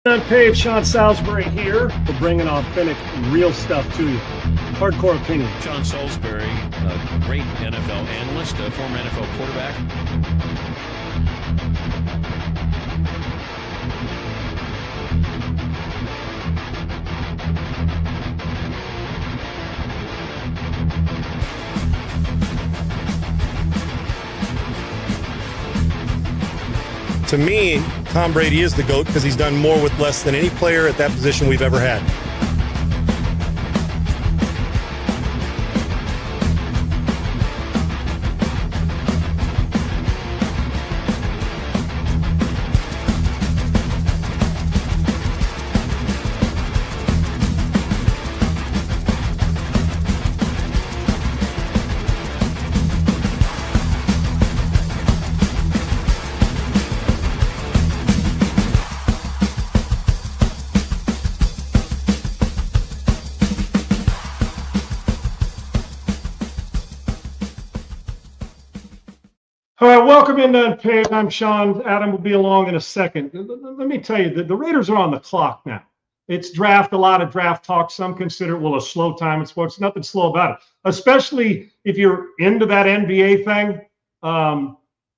UNPAVED, Sean Salisbury here. We're bringing authentic, real stuff to you. Hardcore opinion. Sean Salisbury, a great NFL analyst, a former NFL quarterback. To me, Tom Brady is the GOAT because he's done more with less than any player at that position we've ever had. All right, welcome into Unpaid. I'm Sean. Adam will be along in a second. Let me tell you, the Raiders are on the clock now. It's draft, a lot of draft talk. Some consider it, a slow time in sports. Nothing slow about it, especially if you're into that NBA thing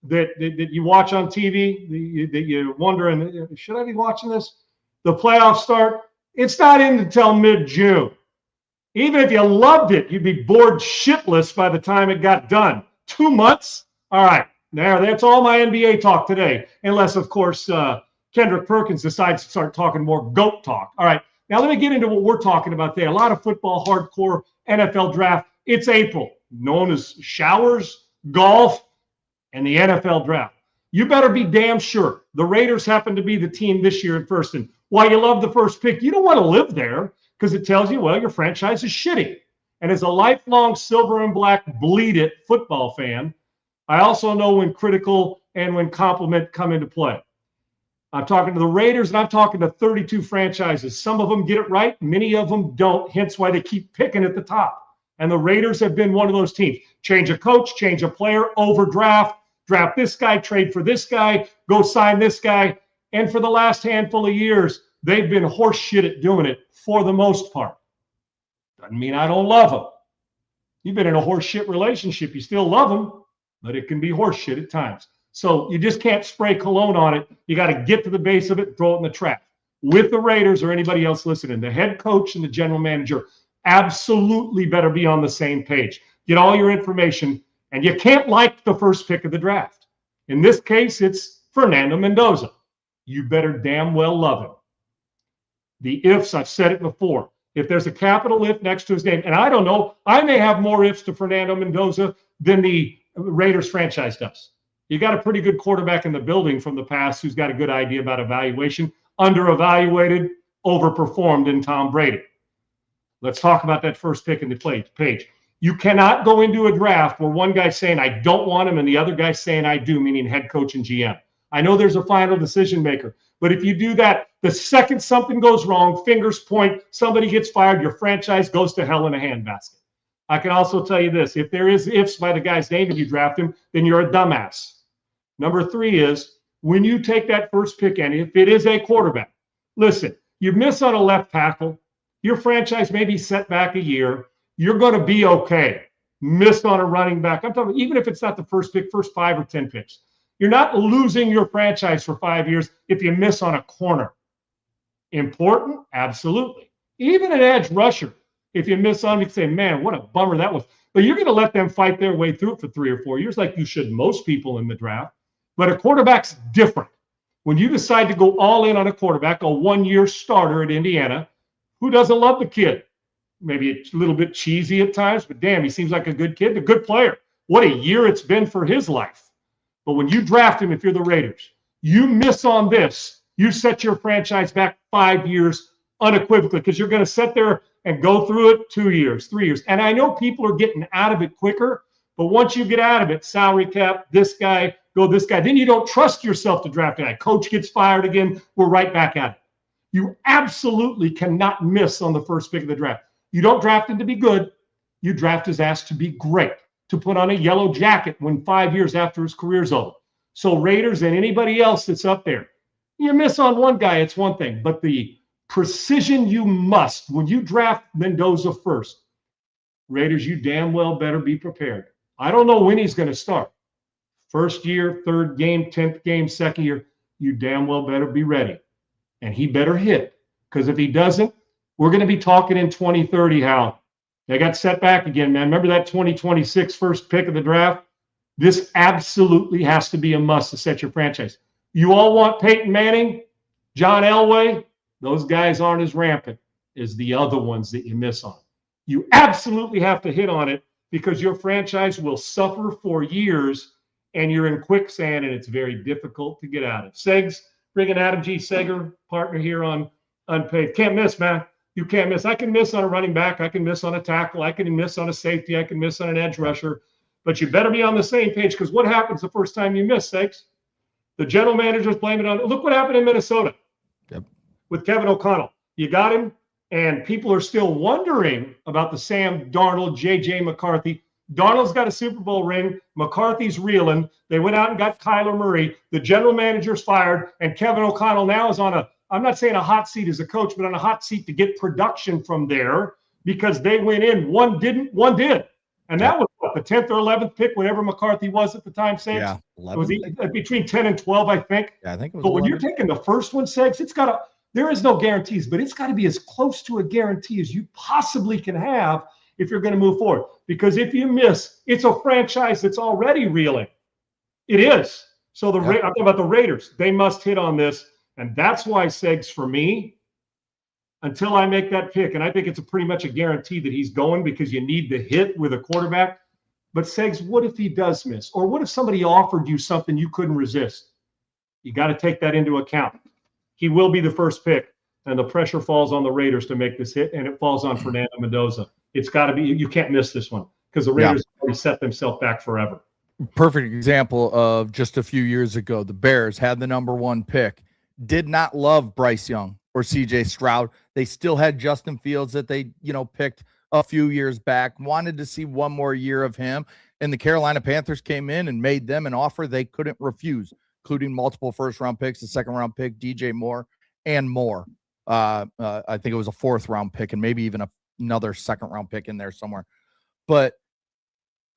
that you watch on TV, that you're wondering, should I be watching this? The playoffs start. It's not in until mid-June. Even if you loved it, you'd be bored shitless by the time it got done. 2 months? All right. There, that's all my NBA talk today, unless, of course, Kendrick Perkins decides to start talking more GOAT talk. All right, now let me get into what we're talking about today. A lot of football, hardcore NFL draft. It's April, known as showers, golf, and the NFL draft. You better be damn sure the Raiders happen to be the team this year at first. And while you love the first pick, you don't want to live there because it tells you, well, your franchise is shitty. And as a lifelong silver and black bleed it football fan, I also know when critical and when compliment come into play. I'm talking to the Raiders, and I'm talking to 32 franchises. Some of them get it right. Many of them don't, hence why they keep picking at the top. And the Raiders have been one of those teams. Change a coach, change a player, overdraft, draft this guy, trade for this guy, go sign this guy. And for the last handful of years, they've been horse shit at doing it for the most part. Doesn't mean I don't love them. You've been in a horse shit relationship. You still love them. But it can be horseshit at times. So you just can't spray cologne on it. You got to get to the base of it and throw it in the trash. With the Raiders or anybody else listening, the head coach and the general manager absolutely better be on the same page. Get all your information, and you can't like the first pick of the draft. In this case, it's Fernando Mendoza. You better damn well love him. The ifs, I've said it before. If there's a capital if next to his name, and I don't know, I may have more ifs to Fernando Mendoza than the Raiders franchise does. You got a pretty good quarterback in the building from the past who's got a good idea about evaluation, under-evaluated, overperformed in Tom Brady. Let's talk about that first pick in the page. You cannot go into a draft where one guy's saying, I don't want him, and the other guy's saying, I do, meaning head coach and GM. I know there's a final decision maker, but if you do that, the second something goes wrong, fingers point, somebody gets fired, your franchise goes to hell in a handbasket. I can also tell you this, if there is ifs by the guy's name and you draft him, then you're a dumbass. Number 3 is, when you take that first pick, and if it is a quarterback, listen, you miss on a left tackle, your franchise may be set back a year, you're going to be okay. Miss on a running back, I'm talking, even if it's not the first pick, first 5 or 10 picks. You're not losing your franchise for 5 years if you miss on a corner. Important? Absolutely. Even an edge rusher. If you miss on, you can say, man, what a bummer that was. But you're going to let them fight their way through it for 3 or 4 years like you should most people in the draft. But a quarterback's different. When you decide to go all in on a quarterback, a one-year starter at Indiana, who doesn't love the kid? Maybe it's a little bit cheesy at times, but damn, he seems like a good kid, a good player. What a year it's been for his life. But when you draft him, if you're the Raiders, you miss on this, you set your franchise back 5 years unequivocally because you're going to sit there and go through it 2 years, 3 years. And I know people are getting out of it quicker, but once you get out of it, salary cap, this guy, go this guy, then you don't trust yourself to draft a guy. Coach gets fired again, we're right back at it. You absolutely cannot miss on the first pick of the draft. You don't draft him to be good. You draft his ass to be great, to put on a yellow jacket when 5 years after his career's over. So Raiders and anybody else that's up there, You miss on one guy, it's one thing, but the precision you must when you draft Mendoza first, Raiders, you damn well better be prepared. I don't know when he's going to start. First year, third game, 10th game, second year, you damn well better be ready. And he better hit. Because if he doesn't, we're going to be talking in 2030 how they got set back again, man. Remember that 2026 first pick of the draft? This absolutely has to be a must to set your franchise. You all want Peyton Manning, John Elway? Those guys aren't as rampant as the other ones that you miss on. You absolutely have to hit on it because your franchise will suffer for years and you're in quicksand and it's very difficult to get out of. Segs, bringing Adam G. Seger, partner here on Unpaved. Can't miss, man. You can't miss. I can miss on a running back. I can miss on a tackle. I can miss on a safety. I can miss on an edge rusher. But you better be on the same page because what happens the first time you miss, Segs? The general managers blame it on. Look what happened in Minnesota with Kevin O'Connell. You got him, and people are still wondering about the Sam Darnold, J.J. McCarthy. Darnold's got a Super Bowl ring. McCarthy's reeling. They went out and got Kyler Murray. The general manager's fired, and Kevin O'Connell now is on a, I'm not saying a hot seat as a coach, but on a hot seat to get production from there because they went in. One didn't, one did. And that was what, the 10th or 11th pick, whatever McCarthy was at the time, Segs? Yeah, It was between 10 and 12, I think. Yeah, I think it was. But when 11. you're taking the first one, Segs, it's got to, there is no guarantees, but it's got to be as close to a guarantee as you possibly can have if you're going to move forward. Because if you miss, it's a franchise that's already reeling. It is. So I'm talking about the Raiders. They must hit on this. And that's why, Segs, for me, until I make that pick, and I think it's pretty much a guarantee that he's going because you need the hit with a quarterback. But Segs, what if he does miss? Or what if somebody offered you something you couldn't resist? You got to take that into account. He will be the first pick, and the pressure falls on the Raiders to make this hit, and it falls on Fernando Mendoza. It's got to be, you can't miss this one because the Raiders already set themselves back forever. Perfect example of just a few years ago. The Bears had the #1 pick, did not love Bryce Young or CJ Stroud. They still had Justin Fields that they, picked a few years back, wanted to see one more year of him. And the Carolina Panthers came in and made them an offer they couldn't refuse, including multiple first-round picks, a second-round pick, DJ Moore, and more. I think it was a fourth-round pick and maybe even another second-round pick in there somewhere. But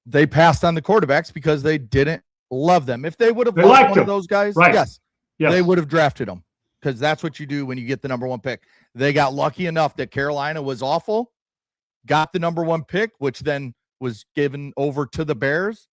they passed on the quarterbacks because they didn't love them. If they would have loved one of those guys, yes, they would have drafted them because that's what you do when you get the #1 pick. They got lucky enough that Carolina was awful, got the #1 pick, which then was given over to the Bears,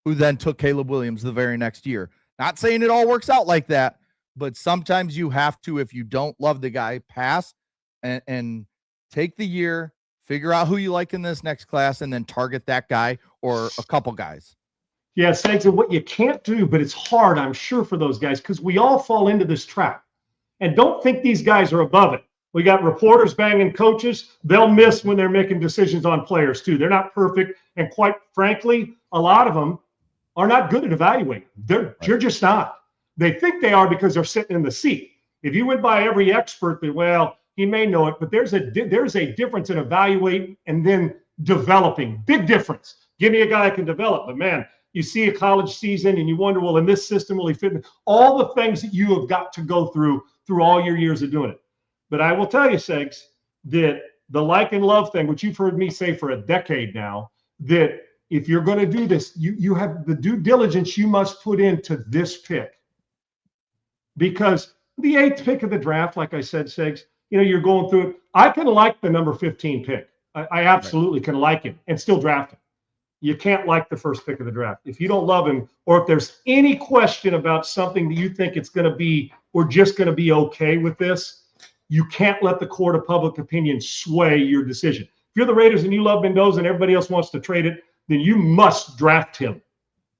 who then took Caleb Williams the very next year. Not saying it all works out like that, but sometimes you have to, if you don't love the guy, pass and take the year, figure out who you like in this next class, and then target that guy or a couple guys. Yeah, Segs, and what you can't do, but it's hard, I'm sure, for those guys, because we all fall into this trap. And don't think these guys are above it. We got reporters banging coaches. They'll miss when they're making decisions on players, too. They're not perfect. And quite frankly, a lot of them are not good at evaluating. You're just not. They think they are because they're sitting in the seat. If you went by every expert, that, well, he may know it, but there's a difference in evaluating and then developing. Big difference. Give me a guy that can develop. But, man, you see a college season and you wonder, well, in this system, will he fit? All the things that you have got to go through all your years of doing it. But I will tell you, Segs, that the like and love thing, which you've heard me say for a decade now, that if you're going to do this, you have the due diligence you must put into this pick. Because the 8th pick of the draft, like I said, Segs, you're going through it. I can like the number 15 pick. I absolutely can like him and still draft him. You can't like the first pick of the draft. If you don't love him, or if there's any question about something that you think it's going to be, we're just going to be okay with this, you can't let the court of public opinion sway your decision. If you're the Raiders and you love Mendoza and everybody else wants to trade it, then you must draft him.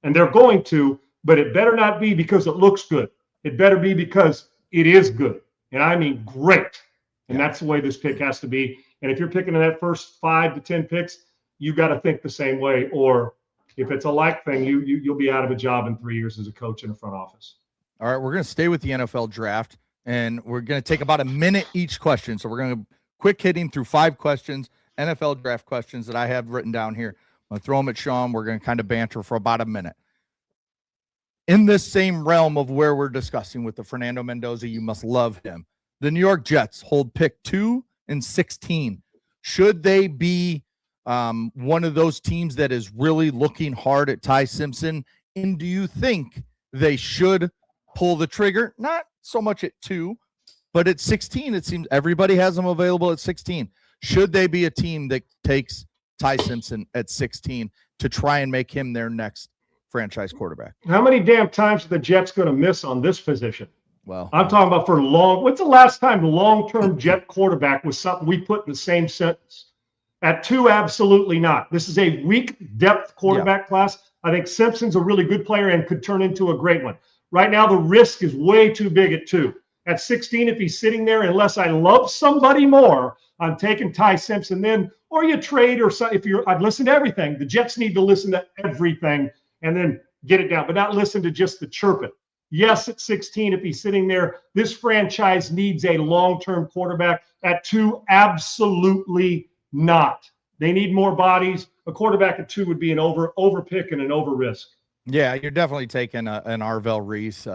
And they're going to, but it better not be because it looks good. It better be because it is good. And I mean great. And that's the way this pick has to be. And if you're picking in that first 5 to 10 picks, you got to think the same way. Or if it's a like thing, you'll be out of a job in 3 years as a coach in the front office. All right, we're going to stay with the NFL draft, and we're going to take about a minute each question. So we're going to quick hitting through 5 questions, NFL draft questions that I have written down here. I'm going to throw them at Sean. We're going to kind of banter for about a minute. In this same realm of where we're discussing with the Fernando Mendoza, you must love him. The New York Jets hold pick 2 and 16. Should they be one of those teams that is really looking hard at Ty Simpson? And do you think they should pull the trigger? Not so much at 2, but at 16, it seems everybody has them available at 16. Should they be a team that takes Ty Simpson at 16 to try and make him their next franchise quarterback? How many damn times are the Jets going to miss on this position? Well, I'm talking about for long. What's the last time the long-term Jet quarterback was something we put in the same sentence? At 2, absolutely not. This is a weak depth quarterback class. I think Simpson's a really good player and could turn into a great one. Right now, the risk is way too big at 2. At 16, if he's sitting there, unless I love somebody more, I'm taking Ty Simpson then, or you trade or something. I'd listen to everything. The Jets need to listen to everything and then get it down, but not listen to just the chirping. Yes, at 16, if he's sitting there, this franchise needs a long-term quarterback. At 2, absolutely not. They need more bodies. A quarterback at 2 would be an over pick and an over risk. Yeah, you're definitely taking an Arvell Reese,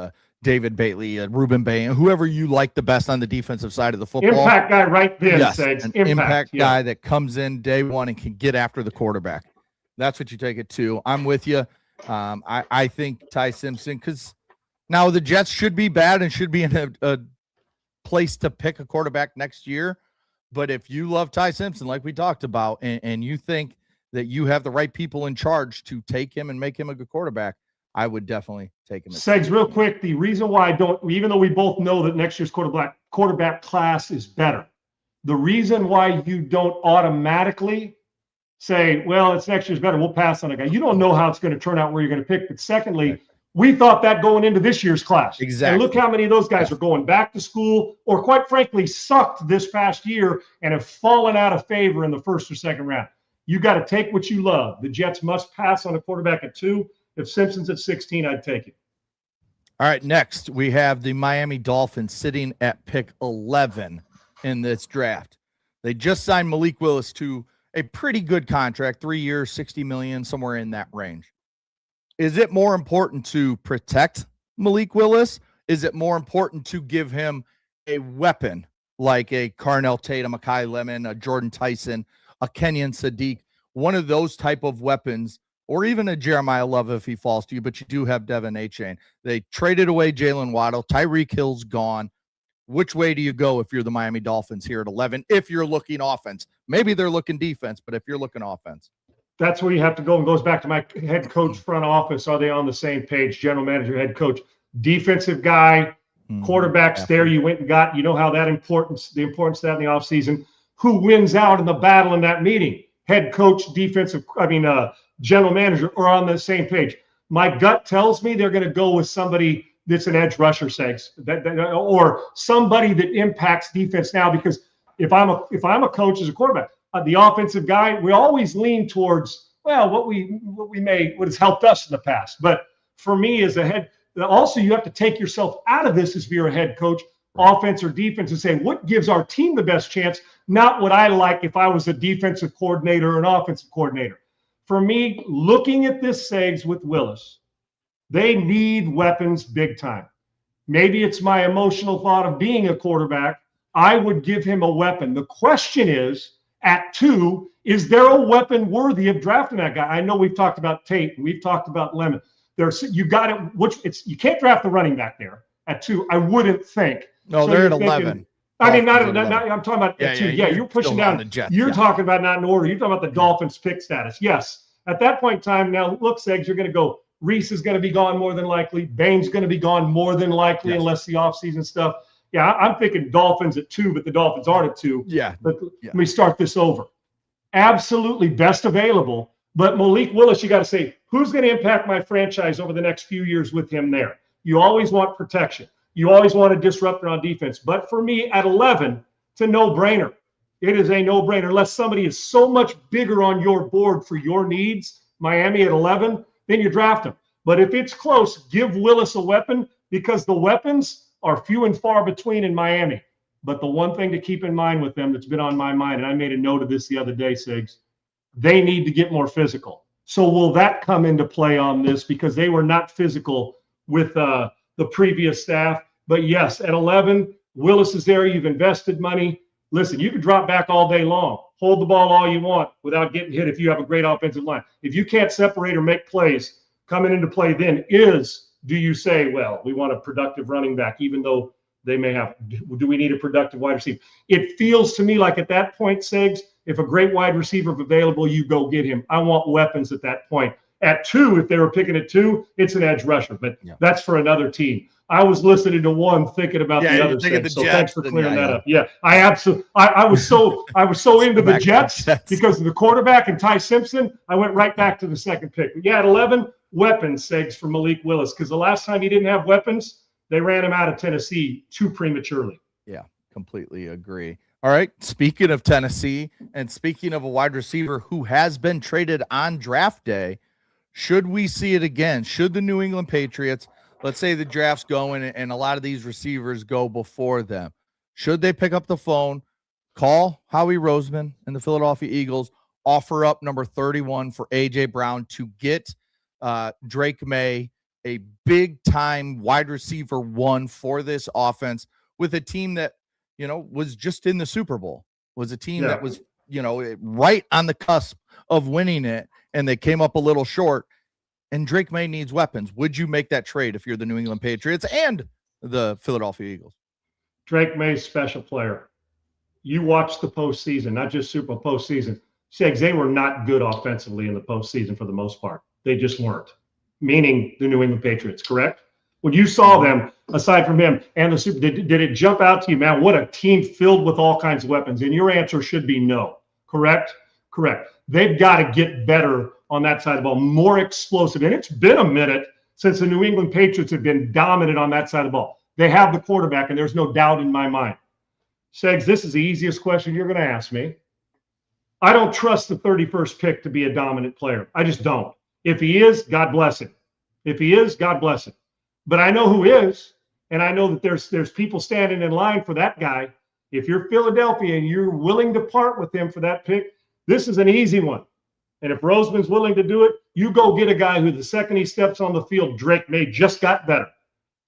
David Bailey, Ruben Bay, whoever you like the best on the defensive side of the football. Impact guy right then, yes, Segs. An impact guy that comes in day one and can get after the quarterback. That's what you take it to. I'm with you. I think Ty Simpson, because now the Jets should be bad and should be in a place to pick a quarterback next year. But if you love Ty Simpson, like we talked about, and you think that you have the right people in charge to take him and make him a good quarterback, I would definitely take him. Segs, real quick, the reason why I don't, even though we both know that next year's quarterback class is better, the reason why you don't automatically say, well, it's next year's better, we'll pass on a guy. You don't know how it's going to turn out where you're going to pick. But secondly, we thought that going into this year's class. Exactly. And look how many of those guys are going back to school or quite frankly sucked this past year and have fallen out of favor in the first or second round. You got to take what you love. The Jets must pass on a quarterback at 2. If Simpson's at 16, I'd take it. All right, next we have the Miami Dolphins sitting at pick 11 in this draft. They just signed Malik Willis to a pretty good contract, 3 years, $60 million, somewhere in that range. Is it more important to protect Malik Willis? Is it more important to give him a weapon like a Carnell Tatum, a Kai Lemon, a Jordan Tyson, a Kenyon Sadiq, one of those type of weapons, or even a Jeremiah Love if he falls to you, but you do have Devin Achane. They traded away Jalen Waddle. Tyreek Hill's gone. Which way do you go if you're the Miami Dolphins here at 11, if you're looking offense? Maybe they're looking defense, but if you're looking offense. That's where you have to go, and goes back to my head coach front office. Are they on the same page? General manager, head coach, defensive guy, quarterbacks there you went and got. You know how the importance of that in the offseason. Who wins out in the battle in that meeting? Head coach, general manager are on the same page. My gut tells me they're going to go with somebody that's an edge rusher, or somebody that impacts defense now. Because if I'm a coach as a quarterback, the offensive guy, we always lean towards what has helped us in the past. But for me as a head, also you have to take yourself out of this as if you're a head coach, offense or defense, and say what gives our team the best chance, not what I like if I was a defensive coordinator or an offensive coordinator. For me, looking at this Segs with Willis, they need weapons big time. Maybe it's my emotional thought of being a quarterback. I would give him a weapon. The question is, at 2, is there a weapon worthy of drafting that guy? I know we've talked about Tate and we've talked about Lemon. You can't draft the running back there at 2. I wouldn't think. No, so they're at 11. I'm talking about at 2. Yeah, you're pushing down. The Jets, you're talking about not in order. You're talking about the Dolphins pick status. Yes. At that point in time, now look, Segs, you're going to go. Reese is going to be gone more than likely. Bain's going to be gone more than likely, unless the offseason stuff. Yeah, I'm thinking Dolphins at 2, but the Dolphins aren't at 2. Yeah. Let me start this over. Absolutely best available. But Malik Willis, you got to say, who's going to impact my franchise over the next few years with him there? You always want protection. You always want a disruptor on defense. But for me, at 11, it's a no-brainer. It is a no-brainer. Unless somebody is so much bigger on your board for your needs, Miami at 11, then you draft him. But if it's close, give Willis a weapon, because the weapons are few and far between in Miami. But the one thing to keep in mind with them that's been on my mind, and I made a note of this the other day, Sigs, they need to get more physical. So will that come into play on this? Because they were not physical with the previous staff. But yes, at 11, Willis is there. You've invested money. Listen, you can drop back all day long, hold the ball all you want without getting hit if you have a great offensive line. If you can't separate or make plays, coming into play then do you say, well, we want a productive running back, even though they may have, do we need a productive wide receiver? It feels to me like at that point, Segs, if a great wide receiver is available, you go get him. I want weapons at that point. At 2, if they were picking at 2, it's an edge rusher, but that's for another team. I was listening to one, thinking about the other six. So thanks for clearing that up. Yeah, I absolutely. I was so into the Jets because of the quarterback and Ty Simpson. I went right back to the second pick. But yeah, at 11, weapons, Segs, for Malik Willis, because the last time he didn't have weapons, they ran him out of Tennessee too prematurely. Yeah, completely agree. All right, speaking of Tennessee and speaking of a wide receiver who has been traded on draft day, should we see it again? Should the New England Patriots, let's say the draft's going and a lot of these receivers go before them, should they pick up the phone, call Howie Roseman and the Philadelphia Eagles, offer up number 31 for A.J. Brown to get Drake May, a big-time wide receiver 1 for this offense with a team that, was just in the Super Bowl, was a team that was, right on the cusp of winning it, and they came up a little short, and Drake May needs weapons. Would you make that trade if you're the New England Patriots and the Philadelphia Eagles? Drake May's special player. You watch the postseason, not just Super Bowl postseason. Segs, they were not good offensively in the postseason for the most part. They just weren't, meaning the New England Patriots, correct? When you saw them, aside from him and the Super, did it jump out to you, man, what a team filled with all kinds of weapons? And your answer should be no, correct? Correct. They've got to get better on that side of the ball, more explosive. And it's been a minute since the New England Patriots have been dominant on that side of the ball. They have the quarterback, and there's no doubt in my mind. Segs, this is the easiest question you're going to ask me. I don't trust the 31st pick to be a dominant player. I just don't. If he is, God bless him. If he is, God bless him. But I know who is, and I know that there's people standing in line for that guy. If you're Philadelphia and you're willing to part with him for that pick, this is an easy one. And if Roseman's willing to do it, you go get a guy who the second he steps on the field, Drake May just got better.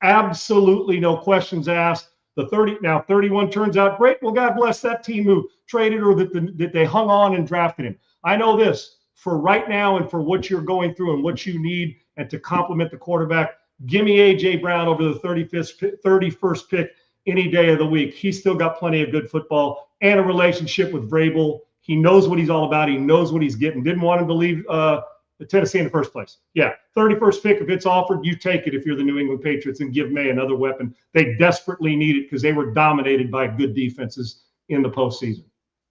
Absolutely no questions asked. The 31 turns out great. Well, God bless that team who traded or that they hung on and drafted him. I know this, for right now and for what you're going through and what you need and to complement the quarterback, give me A.J. Brown over the 31st pick any day of the week. He's still got plenty of good football and a relationship with Vrabel. He knows what he's all about. He knows what he's getting. Didn't want him to leave Tennessee in the first place. Yeah, 31st pick, if it's offered, you take it if you're the New England Patriots and give May another weapon. They desperately need it because they were dominated by good defenses in the postseason.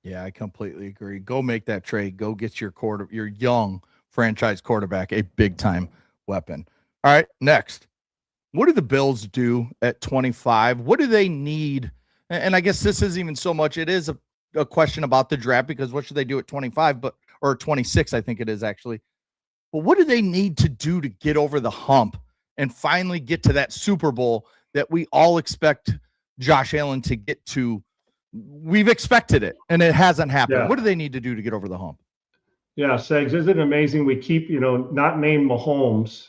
Yeah, I completely agree. Go make that trade. Go get your young franchise quarterback a big-time weapon. All right, next. What do the Bills do at 25? What do they need? And I guess this isn't even so much. It is a question about the draft because what should they do at 25 or 26, I think it is actually. But what do they need to do to get over the hump and finally get to that Super Bowl that we all expect Josh Allen to get to? We've expected it, and it hasn't happened. Yeah. What do they need to do to get over the hump? Yeah, Segs, isn't it amazing? We keep, not named Mahomes,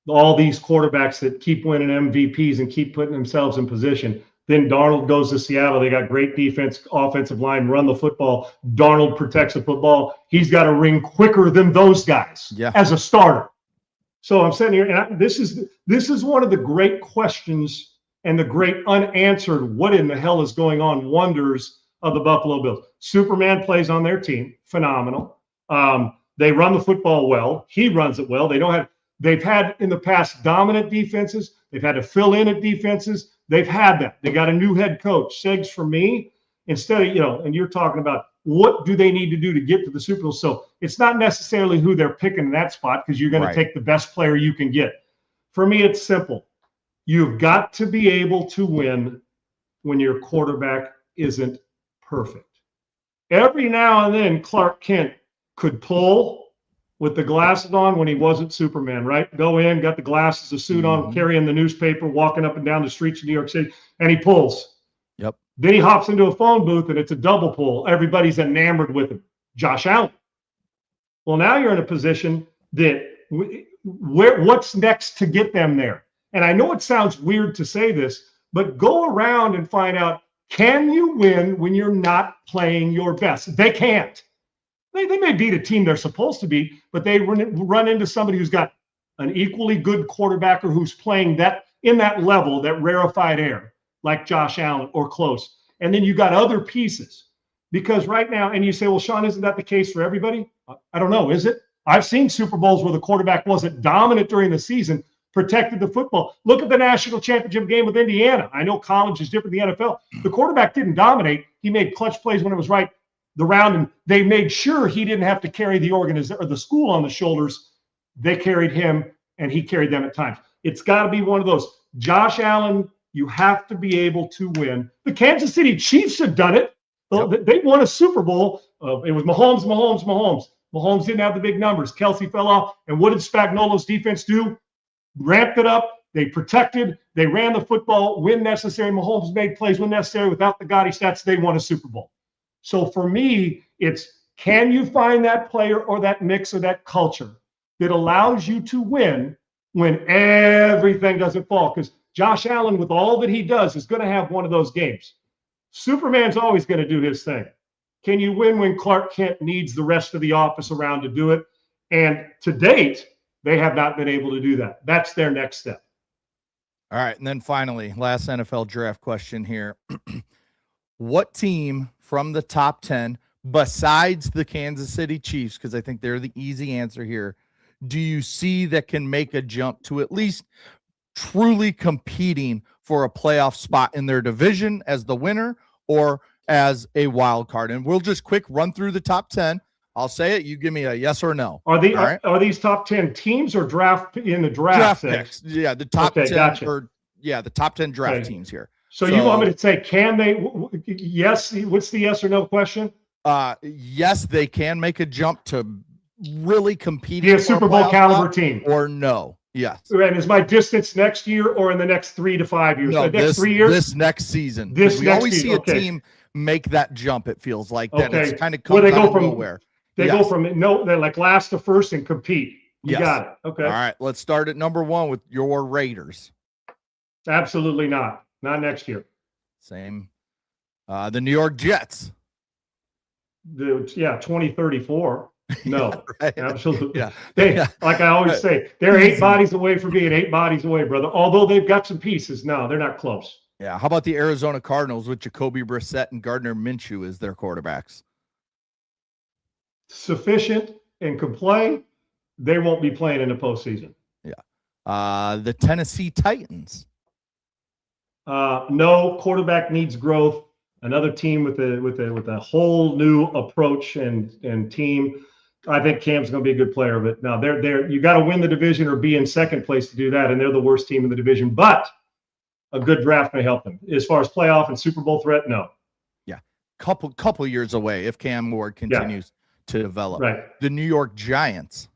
all these quarterbacks that keep winning MVPs and keep putting themselves in position. Then Darnold goes to Seattle. They got great defense, offensive line, run the football. Darnold protects the football. He's got a ring quicker than those guys as a starter. So I'm sitting here, and this is one of the great questions and the great unanswered what in the hell is going on wonders of the Buffalo Bills. Superman plays on their team, phenomenal. They run the football well. He runs it well. They've had in the past dominant defenses. They've had to fill in at defenses. They've had that. They got a new head coach. Segs, for me, instead of, and you're talking about what do they need to do to get to the Super Bowl. So it's not necessarily who they're picking in that spot because you're going to take the best player you can get. For me, it's simple. You've got to be able to win when your quarterback isn't perfect. Every now and then, Clark Kent could pull with the glasses on when he wasn't Superman, right? Go in, got the glasses, the suit on, carrying the newspaper, walking up and down the streets of New York City, and he pulls. Yep. Then he hops into a phone booth, and it's a double pull. Everybody's enamored with him. Josh Allen. Well, now you're in a position that what's next to get them there? And I know it sounds weird to say this, but go around and find out, can you win when you're not playing your best? They can't. They may beat a team they're supposed to beat, but they run into somebody who's got an equally good quarterback or who's playing that in that level, that rarefied air, like Josh Allen or close. And then you got other pieces. Because right now, and you say, well, Sean, isn't that the case for everybody? I don't know, is it? I've seen Super Bowls where the quarterback wasn't dominant during the season, protected the football. Look at the national championship game with Indiana. I know college is different than the NFL. The quarterback didn't dominate. He made clutch plays when it was right. The round, and they made sure he didn't have to carry the organization or the school on the shoulders. They carried him, and he carried them at times. It's got to be one of those. Josh Allen, you have to be able to win. The Kansas City Chiefs have done it. Yep. They won a Super Bowl. It was Mahomes. Mahomes didn't have the big numbers. Kelsey fell off. And what did Spagnuolo's defense do? Ramped it up. They protected. They ran the football when necessary. Mahomes made plays when necessary. Without the gaudy stats, they won a Super Bowl. So for me, it's, can you find that player or that mix or that culture that allows you to win when everything doesn't fall? Because Josh Allen, with all that he does, is going to have one of those games. Superman's always going to do his thing. Can you win when Clark Kent needs the rest of the office around to do it? And to date, they have not been able to do that. That's their next step. All right. And then finally, last NFL draft question here. What team from the top 10, besides the Kansas City Chiefs, because I think they're the easy answer here, do you see that can make a jump to at least truly competing for a playoff spot in their division as the winner or as a wild card? And we'll just quick run through the top 10. I'll say it. You give me a yes or no. Are these top 10 teams or draft in the draft picks? Yeah, the top 10 gotcha. The top 10 draft teams here. So you want me to say, can they? Yes. What's the yes or no question? Yes, they can make a jump to really compete. Be a Super Bowl caliber team. Or no. Yes. And is my distance next year or in the next 3 to 5 years? No, next 3 years? This next season. We always see a team make that jump, it feels like. That it's kind of comes where they go from nowhere. They go from they're like last to first and compete. You got it. Okay. All right. Let's start at number 1 with your Raiders. Absolutely not. Not next year. Same. The New York Jets. 2034. No, right. Absolutely. Yeah. Like I always say, they're 8 bodies away from being 8 bodies away, brother. Although they've got some pieces. No, they're not close. Yeah. How about the Arizona Cardinals with Jacoby Brissett and Gardner Minshew as their quarterbacks? Sufficient and can play. They won't be playing in the postseason. Yeah. The Tennessee Titans. No, quarterback needs growth. Another team with a whole new approach and team. I think Cam's going to be a good player of it. Now you got to win the division or be in second place to do that, and they're the worst team in the division. But a good draft may help them. As far as playoff and Super Bowl threat, no. Yeah, couple years away if Cam Ward continues to develop. Right. The New York Giants.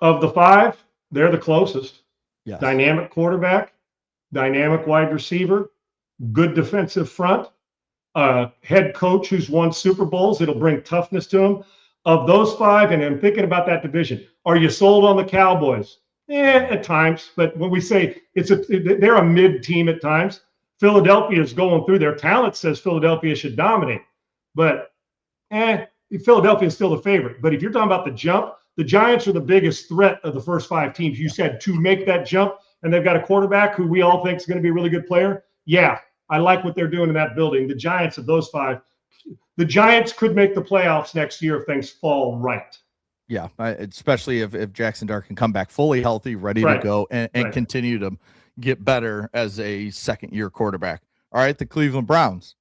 Of the 5, they're the closest. Yes. Dynamic quarterback, dynamic wide receiver, good defensive front, head coach who's won Super Bowls. It'll bring toughness to him. Of those 5, and I'm thinking about that division, are you sold on the Cowboys? At times, but when we say they're a mid team at times. Philadelphia is going through. Their talent says Philadelphia should dominate, but Philadelphia is still the favorite. But if you're talking about the jump, the Giants are the biggest threat of the first 5 teams. You said to make that jump, and they've got a quarterback who we all think is going to be a really good player. Yeah, I like what they're doing in that building. The Giants of those 5, the Giants could make the playoffs next year if things fall right. Yeah, especially if Jackson Dart can come back fully healthy, ready to go, and continue to get better as a second-year quarterback. All right, the Cleveland Browns.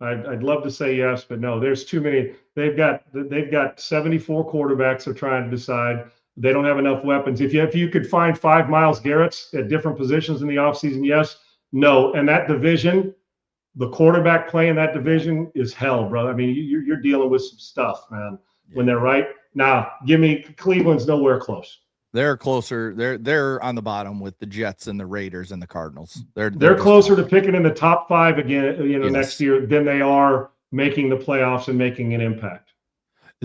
I'd love to say yes, but no. There's too many. They've got 74 quarterbacks they're trying to decide. They don't have enough weapons. If you could find 5 Myles Garretts at different positions in the offseason, yes. No, and that division, the quarterback play in that division is hell, brother. I mean, you're dealing with some stuff, man. Yeah. When they're right. Now, give me Cleveland's nowhere close. They're closer. They're on the bottom with the Jets and the Raiders and the Cardinals. They're closer to picking in the top 5 again, next year than they are making the playoffs and making an impact.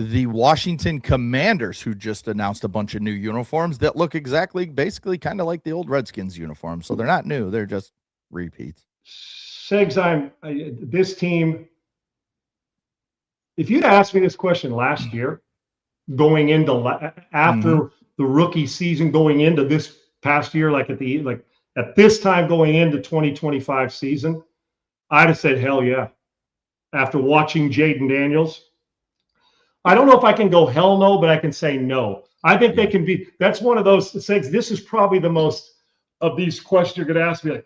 the Washington Commanders, who just announced a bunch of new uniforms that look basically kind of like the old Redskins uniforms. So they're not new. They're just repeats. Segs, this team, if you'd asked me this question last year, going into after the rookie season, going into this past year, like at this time going into 2025 season, I'd have said, hell yeah. After watching Jaden Daniels, I don't know if I can go hell no, but I can say no. I think they can be. That's one of those things. This is probably the most of these questions you're going to ask me. Like,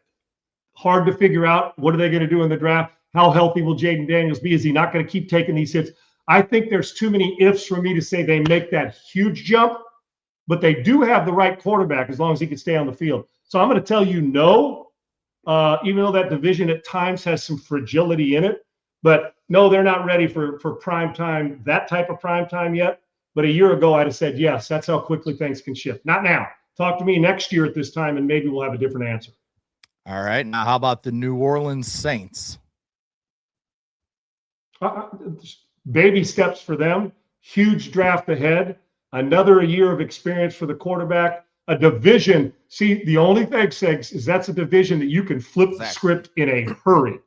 hard to figure out. What are they going to do in the draft? How healthy will Jaden Daniels be? Is he not going to keep taking these hits? I think there's too many ifs for me to say they make that huge jump, but they do have the right quarterback as long as he can stay on the field. So I'm going to tell you no, even though that division at times has some fragility in it. But no, they're not ready for prime time, that type of prime time yet. But a year ago, I'd have said, yes, that's how quickly things can shift. Not now. Talk to me next year at this time, and maybe we'll have a different answer. All right. Now, how about the New Orleans Saints? Baby steps for them. Huge draft ahead. Another year of experience for the quarterback. A division. See, the only thing, Segs, is that's a division that you can flip the script in a hurry.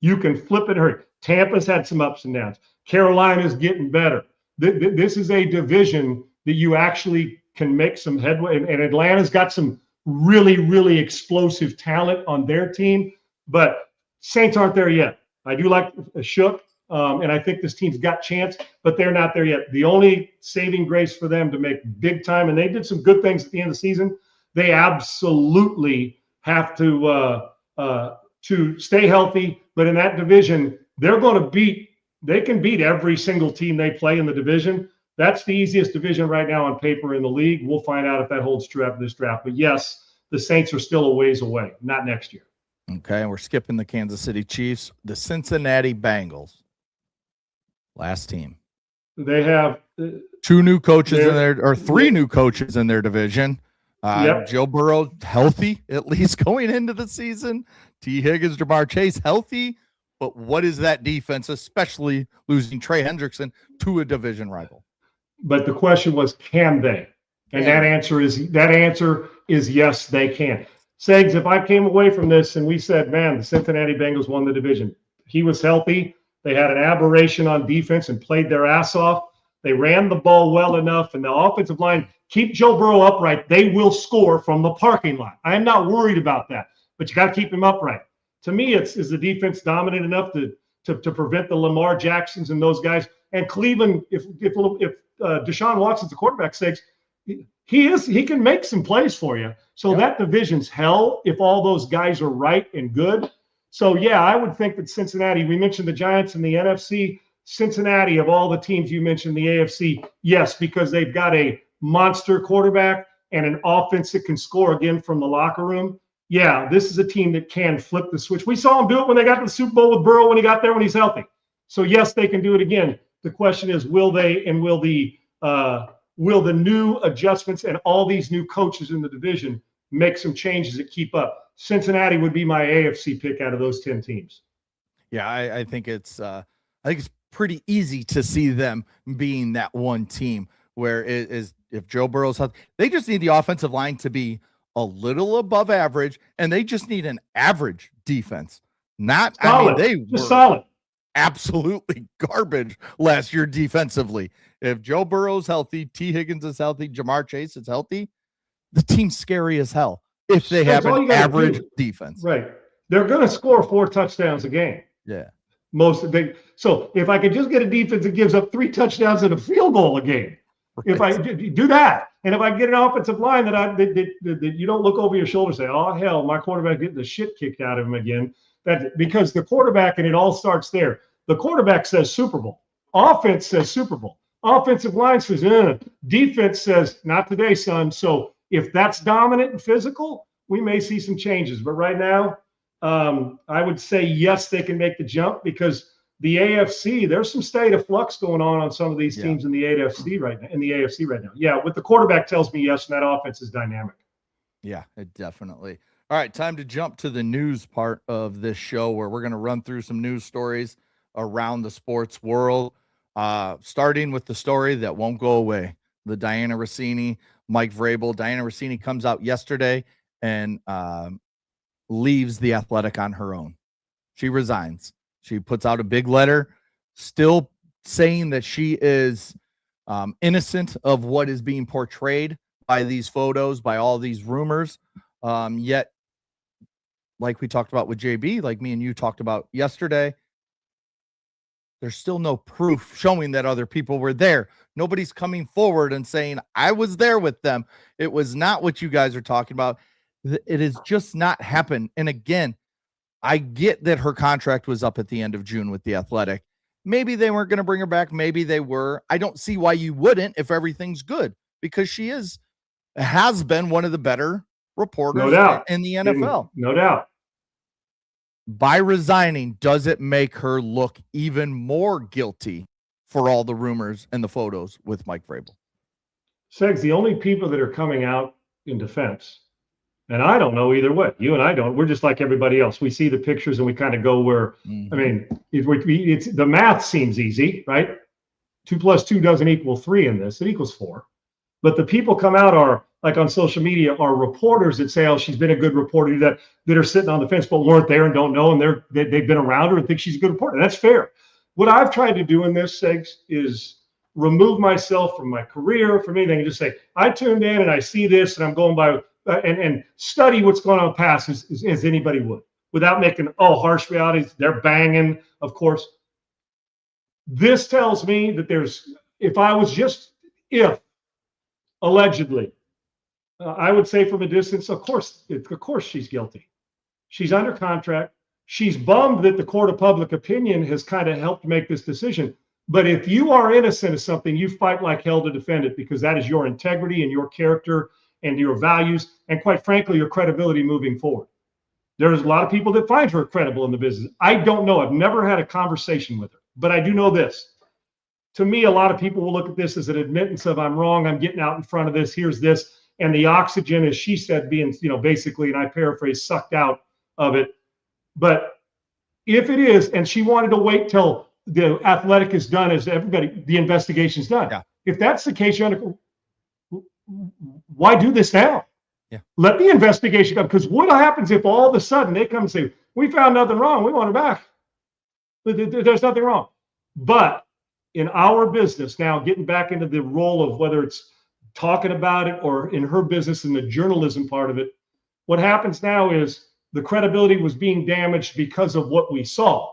You can flip it in a hurry. Tampa's had some ups and downs. Carolina's getting better. This is a division that you actually can make some headway. And Atlanta's got some really, really explosive talent on their team. But Saints aren't there yet. I do like Shook. And I think this team's got chance, but they're not there yet. The only saving grace for them to make big time, and they did some good things at the end of the season, they absolutely have to stay healthy. But in that division, they can beat every single team they play in the division. That's the easiest division right now on paper in the league. We'll find out if that holds true after this draft. But yes, the Saints are still a ways away, not next year. Okay, and we're skipping the Kansas City Chiefs, the Cincinnati Bengals. Last team. They have two new coaches in there, or three new coaches in their division. Joe Burrow healthy, at least going into the season. T. Higgins, Jamar Chase healthy. But what is that defense, especially losing Trey Hendrickson to a division rival? But the question was, can they? And that answer is yes, they can. Segs, if I came away from this and we said, man, the Cincinnati Bengals won the division. He was healthy. They had an aberration on defense and played their ass off. They ran the ball well enough, and the offensive line, keep Joe Burrow upright. They will score from the parking lot. I am not worried about that, but you got to keep him upright. To me, is the defense dominant enough to prevent the Lamar Jacksons and those guys? And Cleveland, if Deshaun Watson's the quarterback, sakes, he can make some plays for you. So that division's hell if all those guys are right and good. So, yeah, I would think that Cincinnati, we mentioned the Giants in the NFC, Cincinnati, of all the teams you mentioned, the AFC, yes, because they've got a monster quarterback and an offense that can score again from the locker room. Yeah, this is a team that can flip the switch. We saw them do it when they got to the Super Bowl with Burrow when he got there when he's healthy. So, yes, they can do it again. The question is, will they, and will the new adjustments and all these new coaches in the division make some changes that keep up? Cincinnati would be my AFC pick out of those 10 teams. Yeah, I think it's pretty easy to see them being that one team where it is, if Joe Burrow's healthy, they just need the offensive line to be a little above average, and they just need an average defense. Not solid. They were solid. Absolutely garbage last year defensively. If Joe Burrow's healthy, T. Higgins is healthy, Jamar Chase is healthy, the team's scary as hell. If they have an average defense. Right. They're going to score 4 touchdowns a game. Yeah. So if I could just get a defense that gives up 3 touchdowns and a field goal a game, if I do that, and if I get an offensive line that you don't look over your shoulder and say, oh, hell, my quarterback getting the shit kicked out of him again. Because the quarterback, and it all starts there. The quarterback says Super Bowl. Offense says Super Bowl. Offensive line says, defense says, not today, son. So if that's dominant and physical, we may see some changes. But right now, I would say, yes, they can make the jump because the AFC, there's some state of flux going on some of these teams in the AFC right now. Yeah, with the quarterback tells me yes, and that offense is dynamic. Yeah, it definitely. All right, time to jump to the news part of this show where we're going to run through some news stories around the sports world. Starting with the story that won't go away, the Diana Rossini, Mike Vrabel. Diana Rossini comes out yesterday and leaves The Athletic on her own. She resigns. She puts out a big letter, still saying that she is innocent of what is being portrayed by these photos, by all these rumors. Yet, like we talked about with JB, like me and you talked about yesterday, there's still no proof showing that other people were there. Nobody's coming forward and saying, I was there with them. It was not what you guys are talking about. It has just not happened. And again, I get that her contract was up at the end of June with The Athletic. Maybe they weren't going to bring her back. Maybe they were. I don't see why you wouldn't if everything's good, because she has been one of the better reporters in the NFL. No doubt. By resigning, does it make her look even more guilty for all the rumors and the photos with Mike Vrabel? Segs, the only people that are coming out in defense, and I don't know either way. You and I don't. We're just like everybody else. We see the pictures and we kind of go where, I mean, it's the math seems easy, right? 2 + 2 doesn't equal 3 in this. It equals 4. But the people come out are, like on social media, are reporters that say, oh, she's been a good reporter, that are sitting on the fence but weren't there and don't know, and they've been around her and think she's a good reporter. That's fair. What I've tried to do in this, Segs, is remove myself from my career, from anything, and just say, I tuned in and I see this and I'm going by and study what's going on past as anybody would, without making, harsh realities. They're banging, of course. This tells me that if allegedly, I would say from a distance, of course she's guilty. She's under contract. She's bummed that the court of public opinion has kind of helped make this decision. But if you are innocent of something, you fight like hell to defend it, because that is your integrity and your character and your values, and quite frankly, your credibility moving forward. There's a lot of people that find her credible in the business. I don't know. I've never had a conversation with her, but I do know this. To me, a lot of people will look at this as an admittance of, I'm wrong, I'm getting out in front of this, here's this. And the oxygen, as she said, being, basically, and I paraphrase, sucked out of it. But if it is, and she wanted to wait till the Athletic is done, as everybody, the investigation's done. Yeah. If that's the case, why do this now? Yeah. Let the investigation come. Because what happens if all of a sudden they come and say, we found nothing wrong, we want her back? There's nothing wrong. But in our business now, getting back into the role of whether it's talking about it or in her business in the journalism part of it, what happens now is the credibility was being damaged because of what we saw.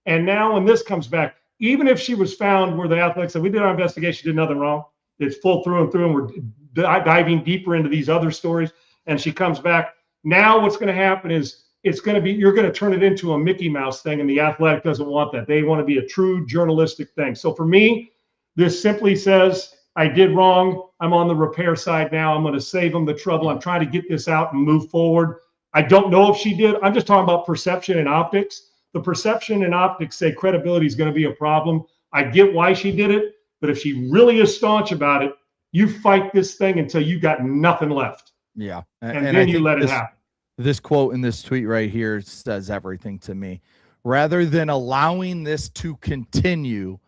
And now when this comes back, even if she was found where the Athletic said, we did our investigation, did nothing wrong, it's full through and through, and we're diving deeper into these other stories, and she comes back, now what's going to happen is you're going to turn it into a Mickey Mouse thing, and the Athletic doesn't want that. They want to be a true journalistic thing. So for me, this simply says, I did wrong. I'm on the repair side now. I'm going to save them the trouble. I'm trying to get this out and move forward. I don't know if she did. I'm just talking about perception and optics. The perception and optics say credibility is going to be a problem. I get why she did it, but if she really is staunch about it, you fight this thing until you got nothing left. Yeah. And then you let it happen. This quote in this tweet right here says everything to me. Rather than allowing this to continue,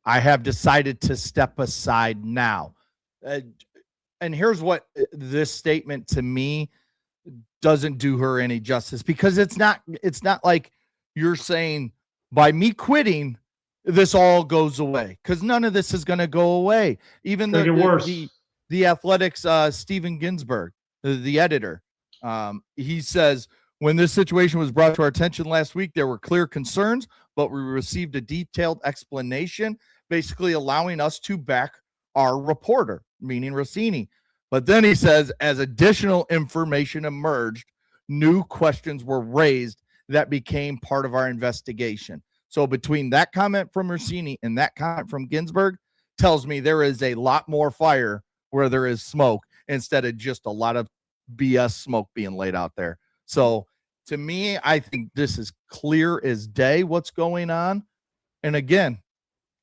I have decided to step aside now. And here's what this statement to me doesn't do her any justice, because it's not like you're saying by me quitting, this all goes away, because none of this is going to go away. Even the Athletics, Steven Ginsburg, the editor, he says, when this situation was brought to our attention last week, there were clear concerns, but we received a detailed explanation, basically allowing us to back our reporter, meaning Rossini. But then he says, as additional information emerged, new questions were raised that became part of our investigation. So between that comment from Rossini and that comment from Ginsburg tells me there is a lot more fire where there is smoke, instead of just a lot of BS smoke being laid out there. So to me, I think this is clear as day what's going on. And again,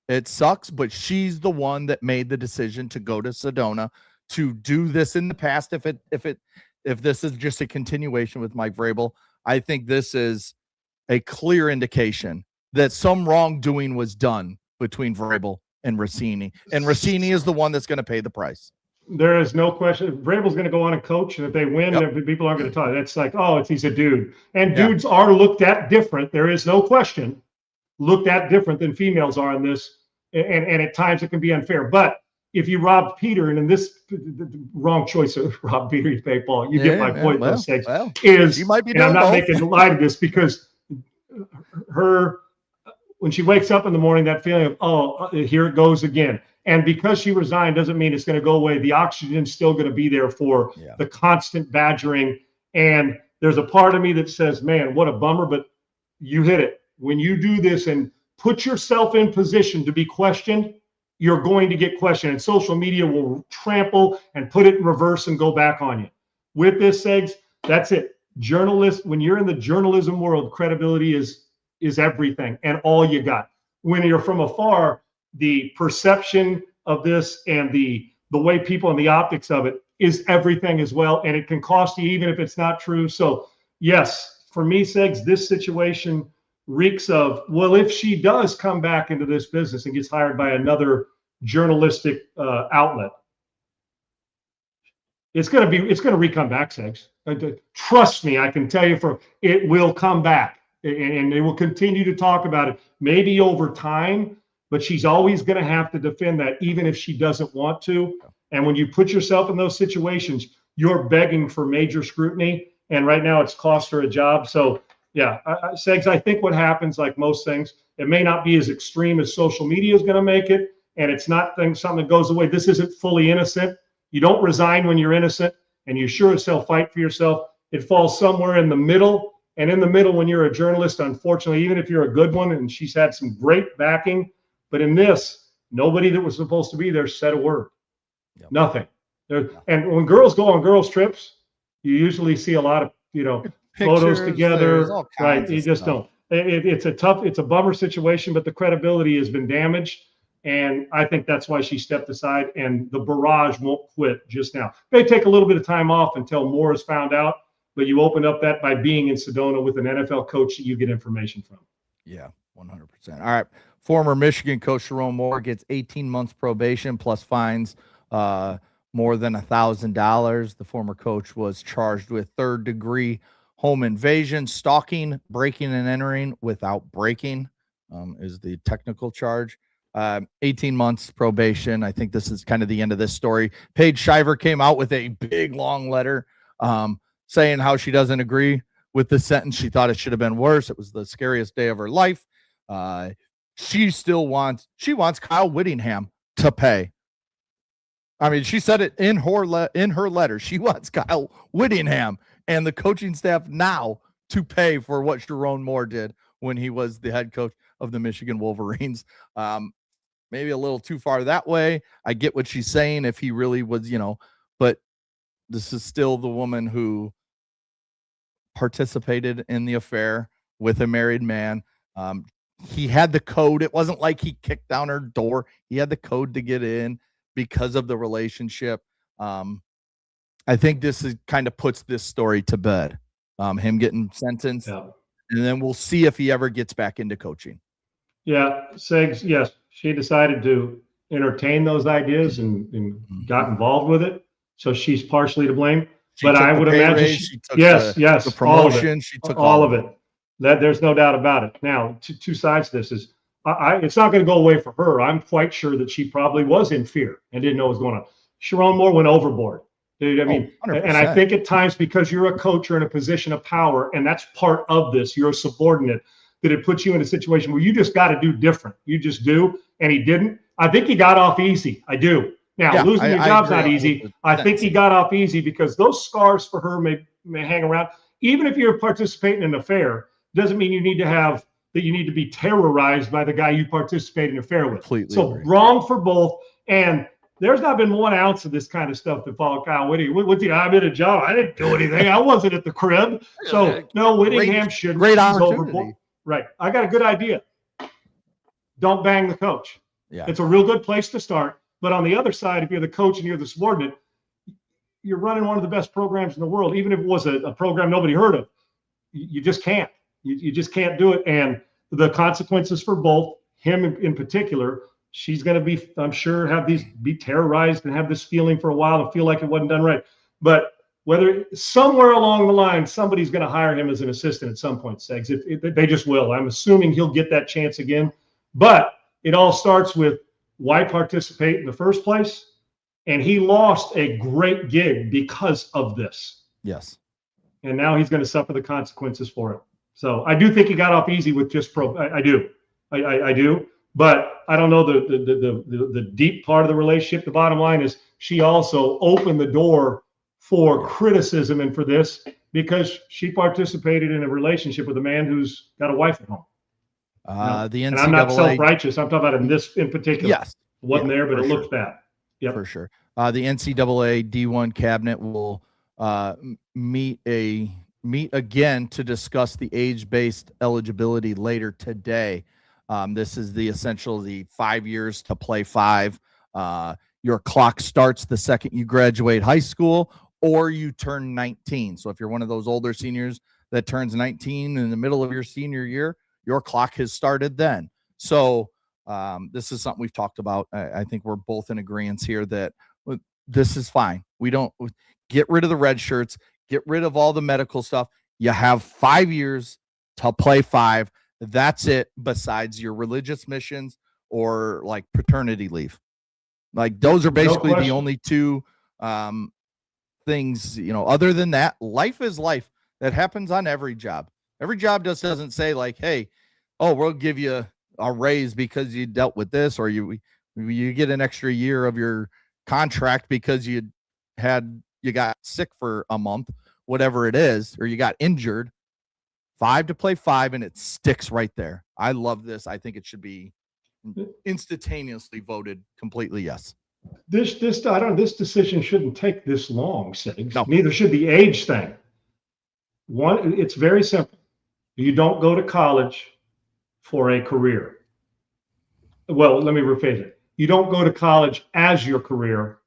it sucks, but she's the one that made the decision to go to Sedona to do this in the past. If this is just a continuation with Mike Vrabel, I think this is a clear indication that some wrongdoing was done between Vrabel and Rossini. And Rossini is the one that's going to pay the price. There is no question. Vrabel's going to go on and coach, and if they win, people aren't going to talk. It's like, oh, he's a dude. And dudes are looked at different. There is no question. Looked at different than females are in this. And at times it can be unfair. But if you rob Peter, and in this the wrong choice of rob Peter, you pay Paul. You get my point, those things. She might be and I'm not both. making light of this because when she wakes up in the morning, that feeling of, oh, here it goes again. And because she resigned doesn't mean it's going to go away. The oxygen's still going to be there for the constant badgering. And there's a part of me that says, man, what a bummer, but you hit it. When you do this and put yourself in position to be questioned, you're going to get questioned. And social media will trample and put it in reverse and go back on you. With this, Segs, that's it. Journalists, when you're in the journalism world, credibility is everything and all you got. When you're from afar, the perception of this and the way people and the optics of it is everything as well. And it can cost you even if it's not true. So yes, for me, Segs, this situation reeks of, well, if she does come back into this business and gets hired by another journalistic outlet, it's going to re-come back, Segs. Trust me, I can tell you it will come back. And they will continue to talk about it, maybe over time, but she's always going to have to defend that, even if she doesn't want to. And when you put yourself in those situations, you're begging for major scrutiny. And right now it's cost her a job. So yeah, Segs, I think what happens, like most things, it may not be as extreme as social media is going to make it. And it's not something that goes away. This isn't fully innocent. You don't resign when you're innocent, and you sure as hell fight for yourself. It falls somewhere in the middle. And in the middle, when you're a journalist, unfortunately, even if you're a good one, and she's had some great backing, but in this, nobody that was supposed to be there said a word. Nothing. And when girls go on girls' trips, you usually see a lot of, photos together, right? You just don't. It's a bummer situation, but the credibility has been damaged. And I think that's why she stepped aside, and the barrage won't quit just now. They take a little bit of time off until more is found out, but you open up that by being in Sedona with an NFL coach that you get information from. Yeah, 100%. All right. Former Michigan coach Sharon Moore gets 18 months probation plus fines more than $1,000. The former coach was charged with third-degree home invasion, stalking, breaking and entering without breaking is the technical charge. 18 months probation. I think this is kind of the end of this story. Paige Shiver came out with a big, long letter saying how she doesn't agree with the sentence. She thought it should have been worse. It was the scariest day of her life. She wants Kyle Whittingham to pay. I mean, she said it in her letter. She wants Kyle Whittingham and the coaching staff now to pay for what Sharon Moore did when he was the head coach of the Michigan Wolverines. Maybe a little too far that way. I get what she's saying if he really was, but this is still the woman who participated in the affair with a married man. He had the code. It wasn't like he kicked down her door. He had the code to get in because of the relationship. I think this is kind of puts this story to bed. Him getting sentenced, and then we'll see if he ever gets back into coaching. Yeah, Segs, yes, she decided to entertain those ideas and got involved with it. So she's partially to blame. But I would imagine she took the promotion. She took all of it. That there's no doubt about it. Now, two sides to this is it's not going to go away for her. I'm quite sure that she probably was in fear and didn't know what was going on. Sharon Moore went overboard. I mean, and I think at times because you're a coach, you're in a position of power, and that's part of this. You're a subordinate, that it puts you in a situation where you just got to do different. You just do, and he didn't. I think he got off easy. I do. Now, losing your job's not easy. I think he got off easy because those scars for her may hang around. Even if you're participating in an affair, doesn't mean you need to be terrorized by the guy you participate in an affair with. Completely so agree. Wrong for both. And there's not been 1 ounce of this kind of stuff to follow Kyle Whittingham. I'm in a job. I didn't do anything. I wasn't at the crib. So no, Whittingham shouldn't. Great He's opportunity. overboard. Right. I got a good idea. Don't bang the coach. Yeah. It's a real good place to start. But on the other side, if you're the coach and you're the subordinate, you're running one of the best programs in the world, even if it was a program nobody heard of. You just can't. You just can't do it. And the consequences for both, him in particular, she's going to be, I'm sure, be terrorized and have this feeling for a while and feel like it wasn't done right. But whether somewhere along the line, somebody's going to hire him as an assistant at some point, Segs. They just will. I'm assuming he'll get that chance again. But it all starts with why participate in the first place. And he lost a great gig because of this. Yes. And now he's going to suffer the consequences for it. So I do think he got off easy with just I do. I do. But I don't know the deep part of the relationship. The bottom line is she also opened the door for criticism and for this because she participated in a relationship with a man who's got a wife at home. The NCAA, and I'm not self-righteous. I'm talking about in this in particular. Yes. It wasn't there, but it looks bad. Yep. For sure. The NCAA D1 cabinet will meet again to discuss the age-based eligibility later today. This is the 5 years to play 5. Your clock starts the second you graduate high school or you turn 19. So if you're one of those older seniors that turns 19 in the middle of your senior year, your clock has started then. So this is something we've talked about. I think we're both in agreement here that this is fine. We don't get rid of the red shirts, get rid of all the medical stuff. You have 5 years to play 5. That's it, besides your religious missions or like paternity leave. Like those are basically the only two things, other than that, life is life. That happens on every job. Every job just doesn't say like, hey, we'll give you a raise because you dealt with this, or you get an extra year of your contract because you got sick for a month, whatever it is, or you got injured. 5 to play 5, and it sticks right there. I love this. I think it should be instantaneously voted completely yes. This decision shouldn't take this long, Sig. No. Neither should the age thing. It's very simple. You don't go to college for a career. Well, let me rephrase it. You don't go to college as your career.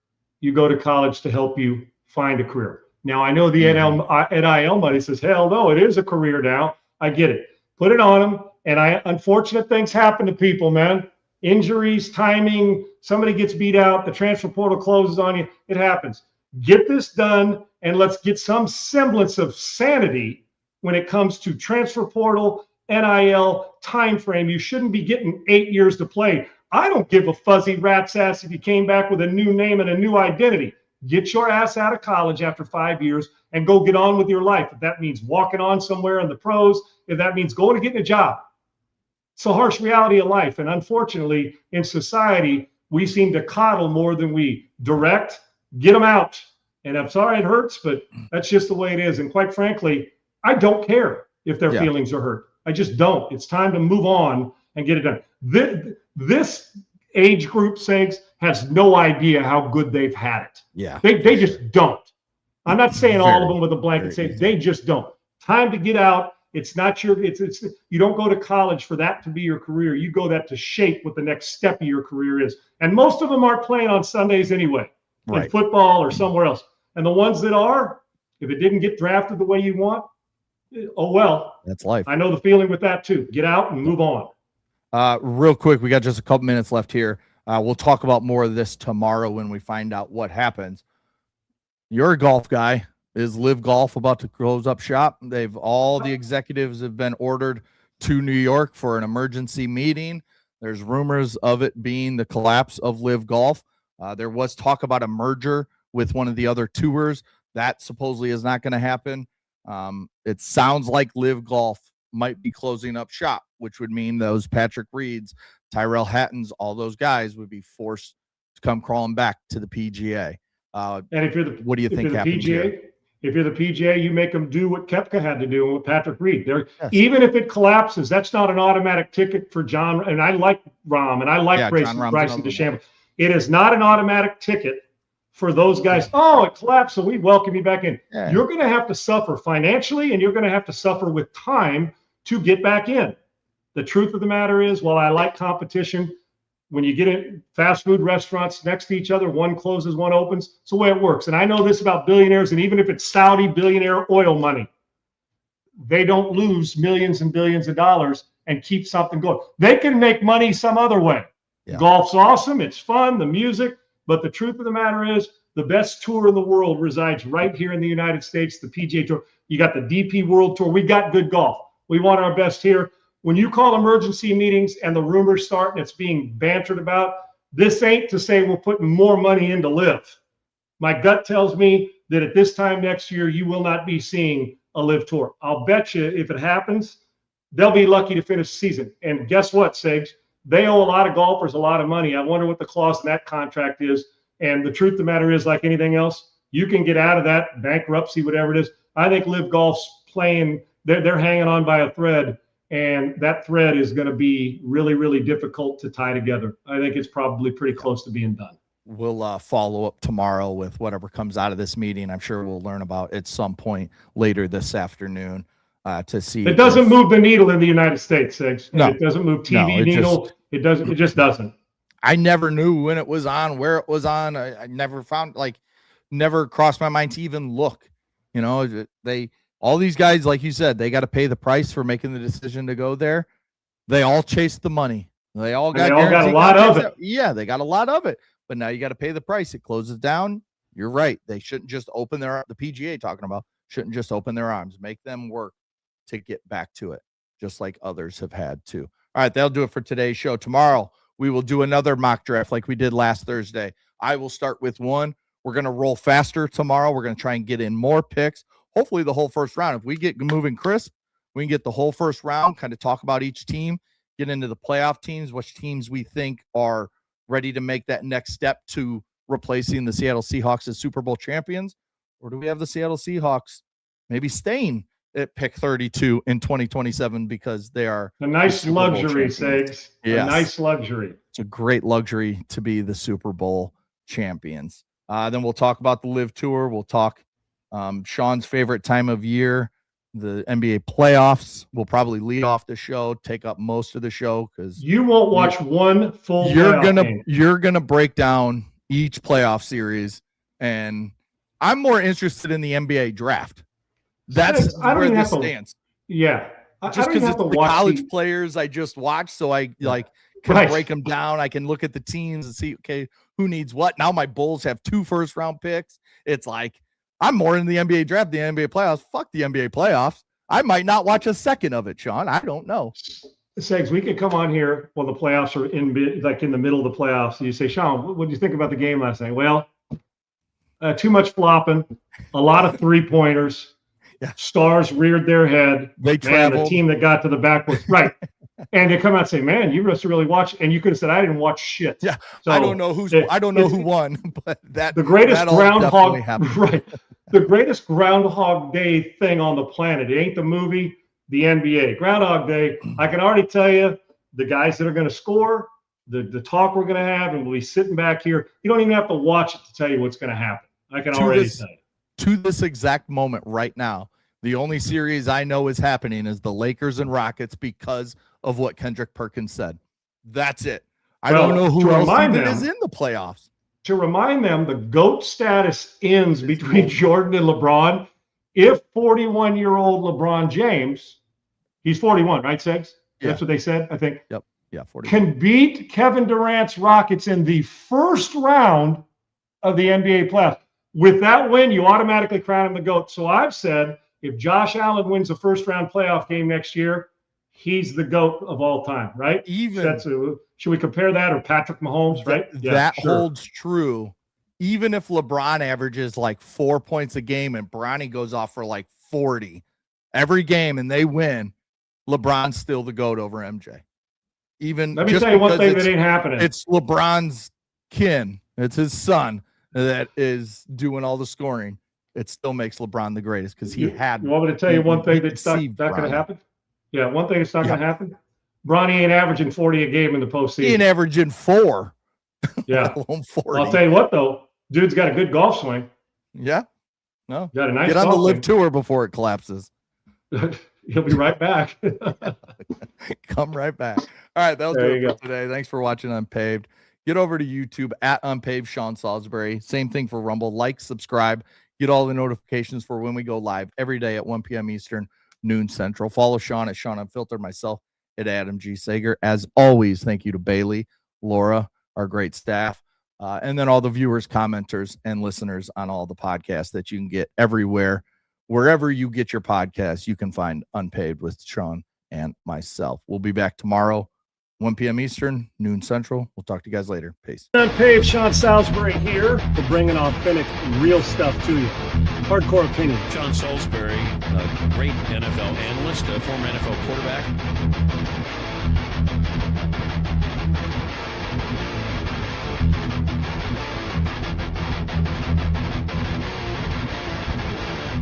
You go to college to help you find a career. Now, I know the NIL money says, hell no, it is a career now. I get it. Put it on them. And unfortunate things happen to people, man. Injuries, timing, somebody gets beat out, the transfer portal closes on you. It happens. Get this done, and let's get some semblance of sanity when it comes to transfer portal, NIL, time frame. You shouldn't be getting 8 years to play. I don't give a fuzzy rat's ass if you came back with a new name and a new identity. Get your ass out of college after 5 years and go get on with your life. If that means walking on somewhere in the pros, if that means going to get a job. It's a harsh reality of life. And unfortunately, in society, we seem to coddle more than we direct. Get them out. And I'm sorry it hurts, but that's just the way it is. And quite frankly, I don't care if their feelings are hurt. I just don't. It's time to move on and get it done. This age group, Sags, has no idea how good they've had it. Yeah. They just don't. I'm not saying all of them with a blanket say they just don't. Time to get out. It's not you don't go to college for that to be your career. You go that to shape what the next step of your career is. And most of them aren't playing on Sundays anyway, in football or somewhere else. And the ones that are, if it didn't get drafted the way you want, oh well. That's life. I know the feeling with that too. Get out and move on. Real quick, we got just a couple minutes left here. We'll talk about more of this tomorrow when we find out what happens. You're a golf guy. Is Live Golf about to close up shop? All the executives have been ordered to New York for an emergency meeting. There's rumors of it being the collapse of Live Golf. There was talk about a merger with one of the other tours. That supposedly is not going to happen. It sounds like Live Golf might be closing up shop, which would mean those Patrick Reeds, Tyrell Hattons, all those guys would be forced to come crawling back to the PGA. And if you're what do you think happens here? If you're the PGA, you make them do what Koepka had to do with Patrick Reed. Even if it collapses, that's not an automatic ticket for John. And I like Rahm, and I like Bryson DeChambeau. It is not an automatic ticket for those guys. Oh, it collapsed, so we welcome you back in. Yeah. You're going to have to suffer financially, and you're going to have to suffer with time to get back in. The truth of the matter is, while I like competition, when you get in fast food restaurants next to each other, one closes, one opens. It's the way it works. And I know this about billionaires, and even if it's Saudi billionaire oil money, they don't lose millions and billions of dollars and keep something going. They can make money some other way. Yeah. Golf's awesome. It's fun, the music. But the truth of the matter is, the best tour in the world resides right here in the United States, the PGA Tour. You got the DP World Tour. We got good golf. We want our best here. When you call emergency meetings and the rumors start and it's being bantered about, this ain't to say we're putting more money into LIV. My gut tells me that at this time next year, you will not be seeing a LIV Tour. I'll bet you if it happens, they'll be lucky to finish the season. And guess what, Segs? They owe a lot of golfers a lot of money. I wonder what the clause in that contract is. And the truth of the matter is, like anything else, you can get out of that, bankruptcy, whatever it is. I think LIV Golf's playing, they're hanging on by a thread, and that thread is going to be really, really difficult to tie together. I think it's probably pretty close to being done. We'll follow up tomorrow with whatever comes out of this meeting. I'm sure we'll learn about at some point later this afternoon to see. It doesn't move the needle in the United States, Sigs. No. It doesn't move TV needle. It just doesn't. I never knew when it was on, where it was on. I never found, never crossed my mind to even look. You know, all these guys, like you said, they got to pay the price for making the decision to go there. They all chased the money. They all got a lot of it. Yeah, they got a lot of it. But now you got to pay the price. It closes down. You're right. They shouldn't just open the PGA talking about shouldn't just open their arms, make them work to get back to it, just like others have had to. All right, that'll do it for today's show. Tomorrow, we will do another mock draft like we did last Thursday. I will start with one. We're going to roll faster tomorrow. We're going to try and get in more picks, hopefully the whole first round. If we get moving crisp, we can get the whole first round, kind of talk about each team, get into the playoff teams, which teams we think are ready to make that next step to replacing the Seattle Seahawks as Super Bowl champions. Or do we have the Seattle Seahawks maybe staying at pick 32 in 2027 because they are a nice luxury, Sags. Yes. A nice luxury. It's a great luxury to be the Super Bowl champions. Then we'll talk about the LIV Tour. We'll talk Sean's favorite time of year, the NBA playoffs. We'll probably lead off the show, take up most of the show because you won't watch one full. You're gonna break down each playoff series, and I'm more interested in the NBA draft. That's where this stands. Yeah, just because it's the college players I just watched, so I can break them down. I can look at the teams and see, okay, who needs what. Now my Bulls have 2 first-round picks. It's like I'm more in the NBA draft, the NBA playoffs. Fuck the NBA playoffs. I might not watch a second of it, Sean. I don't know. Segs, we could come on here when the playoffs are in the middle of the playoffs. And you say, Sean, what do you think about the game last night? Well, too much flopping, a lot of 3-pointers. Yeah. Stars reared their head. They traveled. The team that got to the back was right. And they come out and say, man, you must have really watched. And you could have said, I didn't watch shit. Yeah. So I don't know who won, but the greatest groundhog, right. The greatest Groundhog Day thing on the planet. It ain't the movie, the NBA. Groundhog Day, I can already tell you the guys that are going to score, the talk we're going to have, and we'll be sitting back here. You don't even have to watch it to tell you what's going to happen. I can already tell you. To this exact moment right now, the only series I know is happening is the Lakers and Rockets because of what Kendrick Perkins said. That's it. I don't know who else even is in the playoffs. To remind them, the GOAT status ends between Jordan and LeBron. If 41-year-old LeBron James, he's 41, right, Segs? Yeah. That's what they said, I think. Yep. Yeah, 41. Can beat Kevin Durant's Rockets in the first round of the NBA playoffs. With that win, you automatically crown him the GOAT. So I've said, if Josh Allen wins a first-round playoff game next year, he's the GOAT of all time, right? Should we compare that or Patrick Mahomes, right? That holds true. Even if LeBron averages like 4 points a game and Bronny goes off for like 40 every game and they win, LeBron's still the GOAT over MJ. Let me tell you one thing that ain't happening. It's LeBron's kin. It's his son that is doing all the scoring. It still makes LeBron the greatest because he had. You want me to tell you one thing that's not going to happen? Yeah, one thing that's not going to happen. Bronny ain't averaging 40 a game in the postseason. He ain't averaging 4. Yeah. 40. I'll tell you what, though. Dude's got a good golf swing. Yeah. No. Got a nice Get on the LIV Tour before it collapses. He'll be right back. Come right back. All right. That'll do it for today. Thanks for watching Unpaved. Get over to YouTube at Unpaved Sean Salisbury. Same thing for Rumble. Like, subscribe. Get all the notifications for when we go live every day at 1 p.m. Eastern, noon Central. Follow Sean at Sean Unfiltered, myself at Adam G. Sager. As always, thank you to Bailey, Laura, our great staff, and then all the viewers, commenters, and listeners on all the podcasts that you can get everywhere. Wherever you get your podcasts, you can find Unpaved with Sean and myself. We'll be back tomorrow, 1 p.m. Eastern, noon Central. We'll talk to you guys later. Peace. Unpaved, Sean Salisbury here. We're bringing authentic, real stuff to you. Hardcore opinion. John Salisbury, a great NFL analyst, a former NFL quarterback.